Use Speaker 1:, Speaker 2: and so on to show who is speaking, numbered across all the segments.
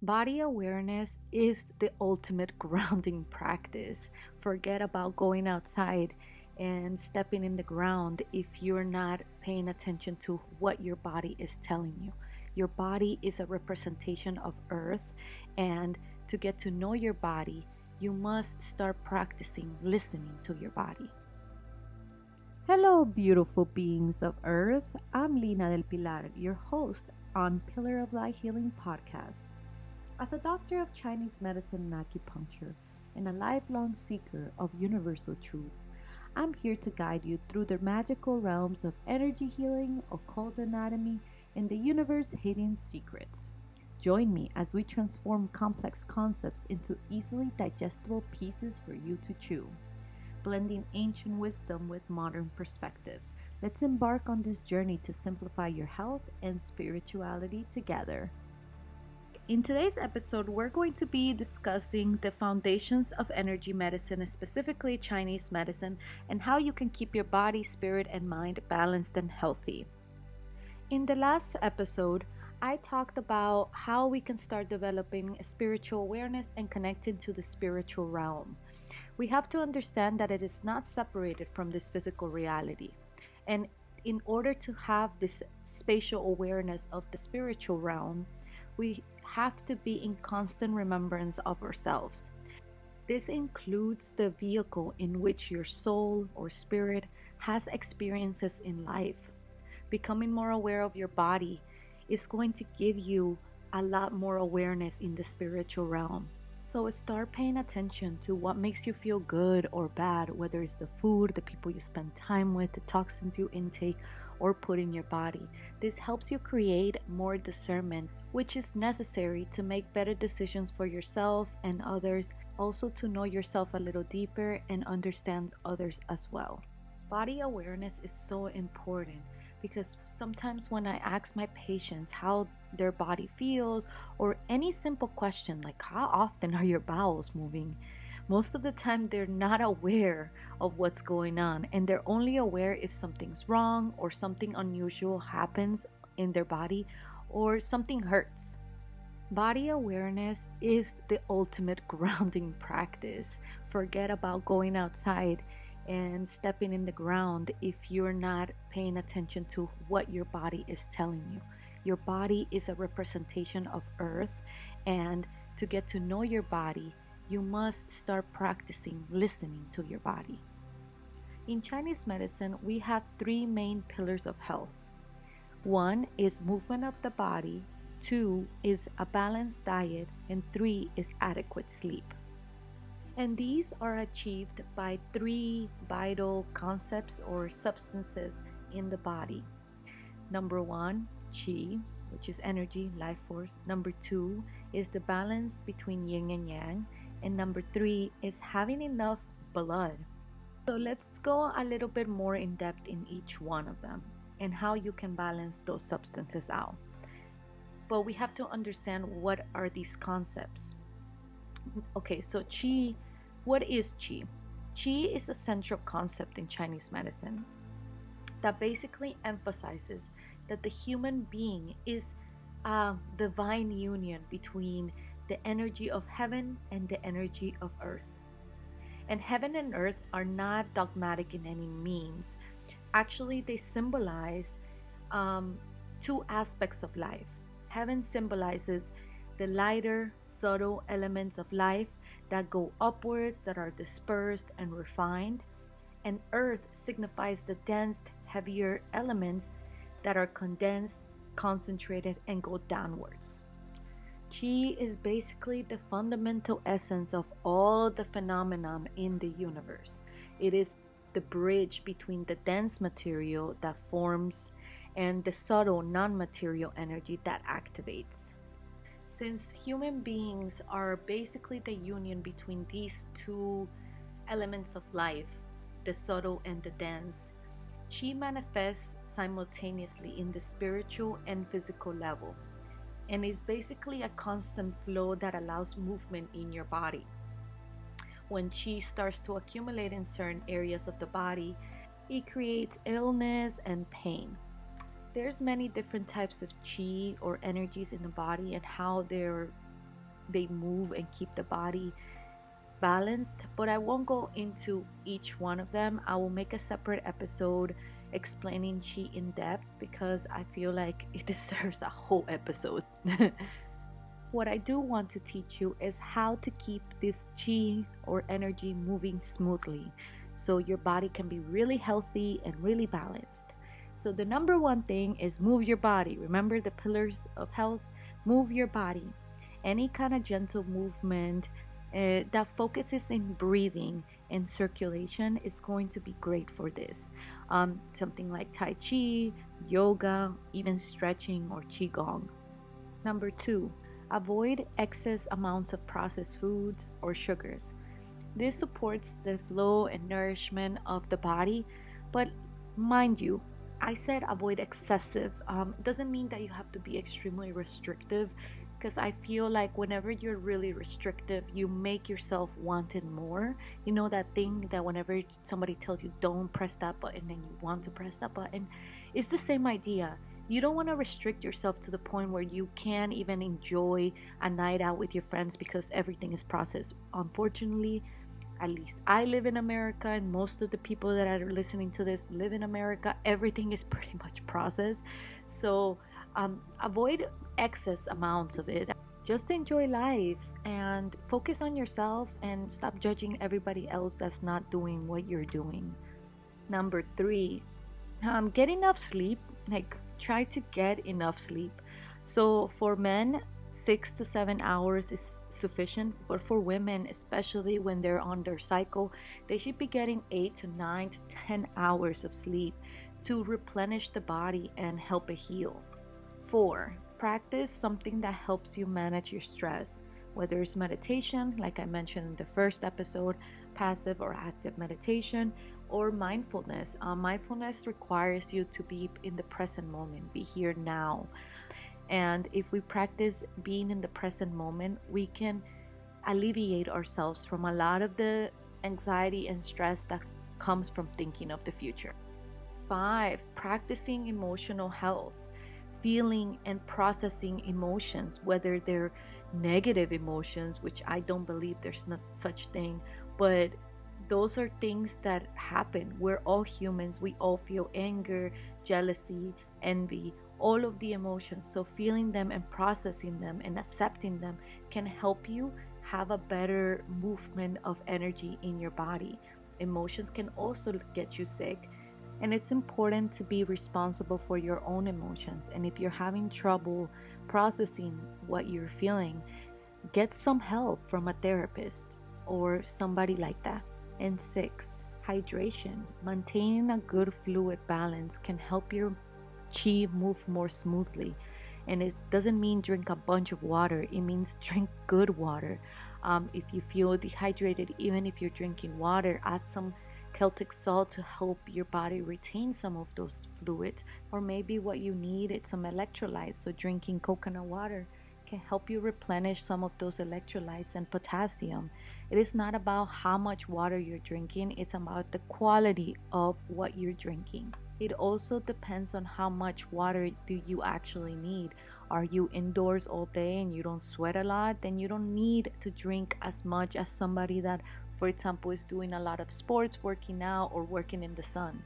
Speaker 1: Body awareness is the ultimate grounding practice. Forget about going outside and stepping in the ground if you're not paying attention to what your body is telling you. Your body is a representation of Earth, and to get to know your body, you must start practicing listening to your body. Hello, beautiful beings of Earth. I'm Lina del Pilar, your host on Pillar of Light Healing Podcast. As a doctor of Chinese medicine and acupuncture and a lifelong seeker of universal truth, I'm here to guide you through the magical realms of energy healing, occult anatomy, and the universe hidden secrets. Join me as we transform complex concepts into easily digestible pieces for you to chew, blending ancient wisdom with modern perspective. Let's embark on this journey to simplify your health and spirituality together. In today's episode, we're going to be discussing the foundations of energy medicine, specifically Chinese medicine, and how you can keep your body, spirit, and mind balanced and healthy. In the last episode, I talked about how we can start developing spiritual awareness and connecting to the spiritual realm. We have to understand that it is not separated from this physical reality. And in order to have this spatial awareness of the spiritual realm, we have to be in constant remembrance of ourselves. This includes the vehicle in which your soul or spirit has experiences in life. Becoming more aware of your body is going to give you a lot more awareness in the spiritual realm. So start paying attention to what makes you feel good or bad, whether it's the food, the people you spend time with, the toxins you intake or put in your body. This helps you create more discernment, which is necessary to make better decisions for yourself and others, also to know yourself a little deeper and understand others as well. Body awareness is so important because sometimes when I ask my patients how their body feels, or any simple question like how often are your bowels moving, most of the time they're not aware of what's going on, and they're only aware if something's wrong or something unusual happens in their body or something hurts. Body awareness is the ultimate grounding practice. Forget about going outside and stepping in the ground if you're not paying attention to what your body is telling you. Your body is a representation of Earth, and to get to know your body, you must start practicing listening to your body. In Chinese medicine, we have three main pillars of health. One is movement of the body, two is a balanced diet, and three is adequate sleep. And these are achieved by three vital concepts or substances in the body. Number one, qi, which is energy, life force. Number two is the balance between yin and yang. And number three is having enough blood. So let's go a little bit more in depth in each one of them and how you can balance those substances out. But we have to understand what are these concepts. Okay, so qi, what is qi? Qi is a central concept in Chinese medicine that basically emphasizes that the human being is a divine union between the energy of heaven and the energy of earth. And heaven and earth are not dogmatic in any means. Actually, they symbolize two aspects of life. Heaven symbolizes the lighter, subtle elements of life that go upwards, that are dispersed and refined. And earth signifies the dense, heavier elements that are condensed, concentrated, and go downwards. Qi is basically the fundamental essence of all the phenomenon in the universe. It is the bridge between the dense material that forms and the subtle non-material energy that activates. Since human beings are basically the union between these two elements of life, the subtle and the dense, Qi manifests simultaneously in the spiritual and physical level, and is basically a constant flow that allows movement in your body. When Qi starts to accumulate in certain areas of the body, it creates illness and pain. There's many different types of Qi or energies in the body and how they're they move and keep the body balanced, but I won't go into each one of them. I will make a separate episode explaining chi in depth because I feel like it deserves a whole episode. What I do want to teach you is how to keep this chi or energy moving smoothly so your body can be really healthy and really balanced. So, the number one thing is move your body. Remember the pillars of health? Move your body. Any kind of gentle movement that focuses in breathing and circulation is going to be great for this. Something like Tai Chi, yoga, even stretching or Qigong. Number two, avoid excess amounts of processed foods or sugars. This supports the flow and nourishment of the body, but mind you, I said avoid excessive. It doesn't mean that you have to be extremely restrictive because I feel like whenever you're really restrictive, you make yourself want it more. You know that thing that whenever somebody tells you don't press that button and you want to press that button? It's the same idea. You don't want to restrict yourself to the point where you can't even enjoy a night out with your friends because everything is processed. Unfortunately, at least I live in America, and most of the people that are listening to this live in America. Everything is pretty much processed. So avoid excess amounts of it. Just enjoy life and focus on yourself and stop judging everybody else that's not doing what you're doing. Number three, get enough sleep. Like, try to get enough sleep. So for men, 6 to 7 hours is sufficient, but for women, especially when they're on their cycle, they should be getting 8 to 9 to 10 hours of sleep to replenish the body and help it heal. Four, practice something that helps you manage your stress, whether it's meditation, like I mentioned in the first episode, passive or active meditation, or mindfulness. Mindfulness requires you to be in the present moment, be here now. And if we practice being in the present moment, we can alleviate ourselves from a lot of the anxiety and stress that comes from thinking of the future. Five, practicing emotional health, feeling and processing emotions, whether they're negative emotions, which I don't believe there's no such thing, but those are things that happen. We're all humans. We all feel anger, jealousy, envy, all of the emotions. So feeling them and processing them and accepting them can help you have a better movement of energy in your body. Emotions can also get you sick, and it's important to be responsible for your own emotions. And if you're having trouble processing what you're feeling, get some help from a therapist or somebody like that. And six, hydration. Maintaining a good fluid balance can help your chi move more smoothly. And it doesn't mean drink a bunch of water, it means drink good water. If you feel dehydrated, even if you're drinking water, add some Celtic salt to help your body retain some of those fluids. Or maybe what you need is some electrolytes, so drinking coconut water can help you replenish some of those electrolytes and potassium. It is not about how much water you're drinking, it's about the quality of what you're drinking. It also depends on how much water do you actually need. Are you indoors all day and you don't sweat a lot? Then you don't need to drink as much as somebody that, for example, is doing a lot of sports, working out, or working in the sun.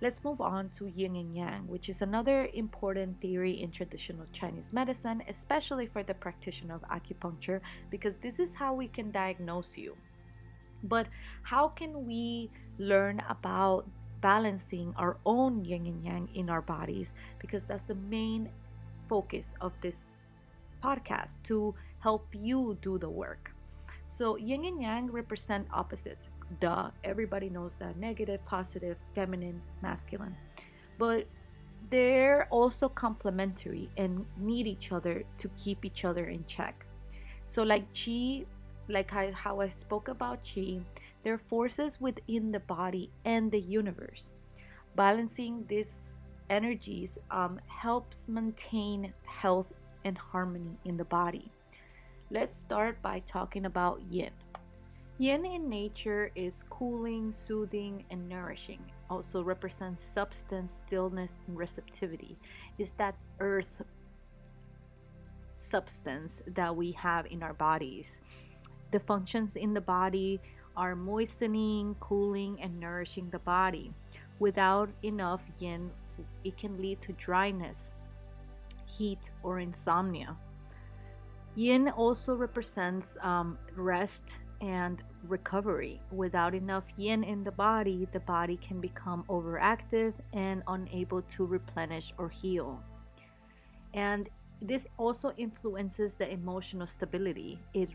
Speaker 1: Let's move on to Yin and Yang, which is another important theory in traditional Chinese medicine, especially for the practitioner of acupuncture, because this is how we can diagnose you. But how can we learn about balancing our own Yin and Yang in our bodies? Because that's the main focus of this podcast, to help you do the work. So Yin and Yang represent opposites. Duh, everybody knows that: negative, positive, feminine, masculine. But they're also complementary and need each other to keep each other in check. So like chi, how I spoke about chi, they're forces within the body and the universe. Balancing these energies helps maintain health and harmony in the body. Let's start by talking about yin. Yin in nature is cooling, soothing, and nourishing. Also represents substance, stillness, and receptivity. Is that earth substance that we have in our bodies. The functions in the body are moistening, cooling, and nourishing the body. Without enough yin, it can lead to dryness, heat, or insomnia. Yin also represents rest and recovery. Without enough yin in the body can become overactive and unable to replenish or heal. And this also influences the emotional stability. It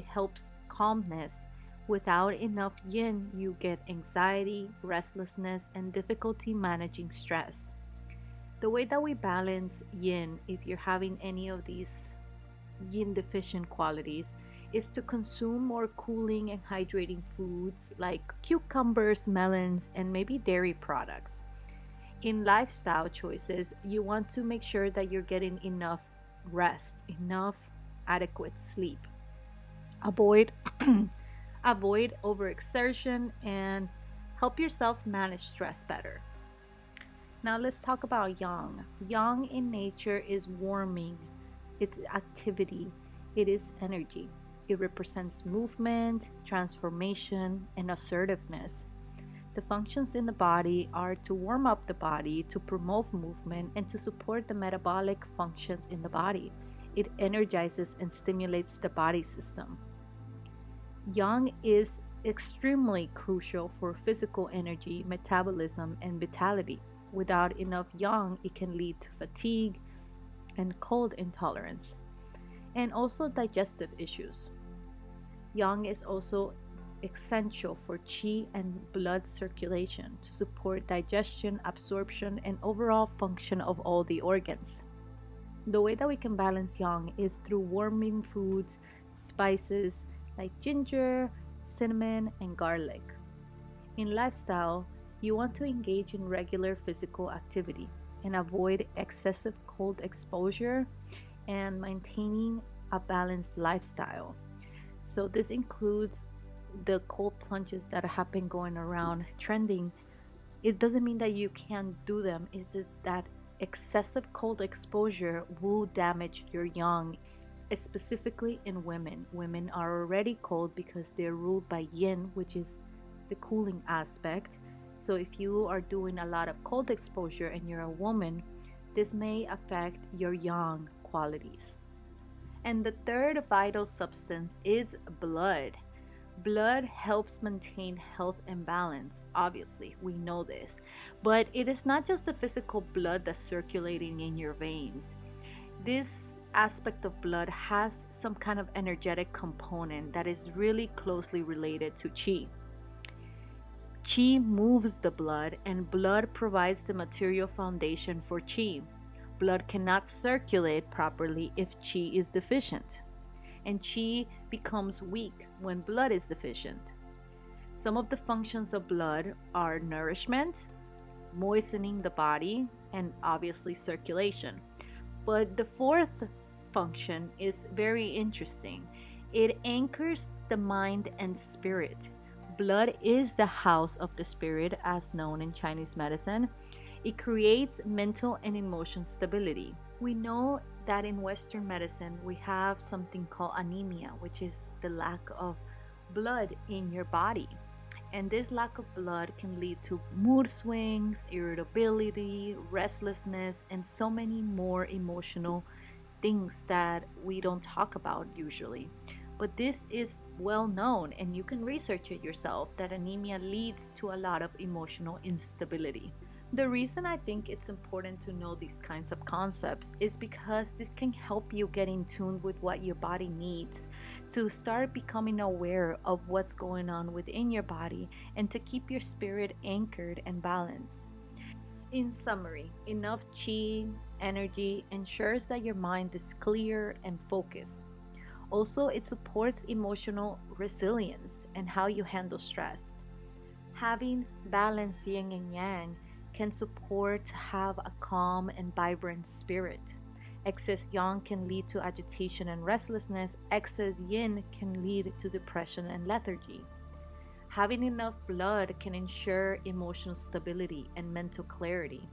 Speaker 1: helps calmness. Without enough yin, you get anxiety, restlessness, and difficulty managing stress. The way that we balance yin, if you're having any of these yin deficient qualities, is to consume more cooling and hydrating foods like cucumbers, melons, and maybe dairy products. In lifestyle choices, you want to make sure that you're getting enough rest, enough adequate sleep. Avoid avoid overexertion and help yourself manage stress better. Now let's talk about yang. Yang in nature is warming, it's activity, it is energy. It represents movement, transformation, and assertiveness. The functions in the body are to warm up the body, to promote movement, and to support the metabolic functions in the body. It energizes and stimulates the body system. Yang is extremely crucial for physical energy, metabolism, and vitality. Without enough yang, it can lead to fatigue and cold intolerance, and also digestive issues. Yang is also essential for qi and blood circulation to support digestion, absorption, and overall function of all the organs. The way that we can balance yang is through warming foods, spices like ginger, cinnamon, and garlic. In lifestyle, you want to engage in regular physical activity and avoid excessive cold exposure and maintaining a balanced lifestyle. So this includes the cold plunges that have been going around trending. It doesn't mean that you can't do them. It's just that excessive cold exposure will damage your yang, specifically in women. Women are already cold because they're ruled by yin, which is the cooling aspect. So if you are doing a lot of cold exposure and you're a woman, this may affect your yang qualities. And the third vital substance is blood. Blood helps maintain health and balance. Obviously, we know this. But it is not just the physical blood that's circulating in your veins. This aspect of blood has some kind of energetic component that is really closely related to qi. Qi moves the blood, and blood provides the material foundation for qi. Blood cannot circulate properly if qi is deficient, and qi becomes weak when blood is deficient. Some of the functions of blood are nourishment, moistening the body, and obviously circulation. But the fourth function is very interesting. It anchors the mind and spirit. Blood is the house of the spirit, as known in Chinese medicine. It creates mental and emotional stability. We know that in Western medicine, we have something called anemia, which is the lack of blood in your body. And this lack of blood can lead to mood swings, irritability, restlessness, and so many more emotional things that we don't talk about usually. But this is well known, and you can research it yourself, that anemia leads to a lot of emotional instability. The reason I think it's important to know these kinds of concepts is because this can help you get in tune with what your body needs, to start becoming aware of what's going on within your body, and to keep your spirit anchored and balanced. In summary, enough qi, energy ensures that your mind is clear and focused. Also, it supports emotional resilience and how you handle stress. Having balanced yin and yang can support to have a calm and vibrant spirit. Excess yang can lead to agitation and restlessness. Excess yin can lead to depression and lethargy. Having enough blood can ensure emotional stability and mental clarity.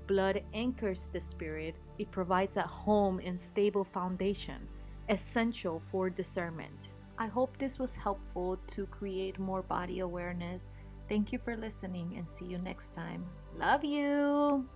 Speaker 1: blood anchors the spirit, it provides a home and stable foundation, essential for discernment. I hope this was helpful to create more body awareness. Thank you for listening and see you next time. Love you.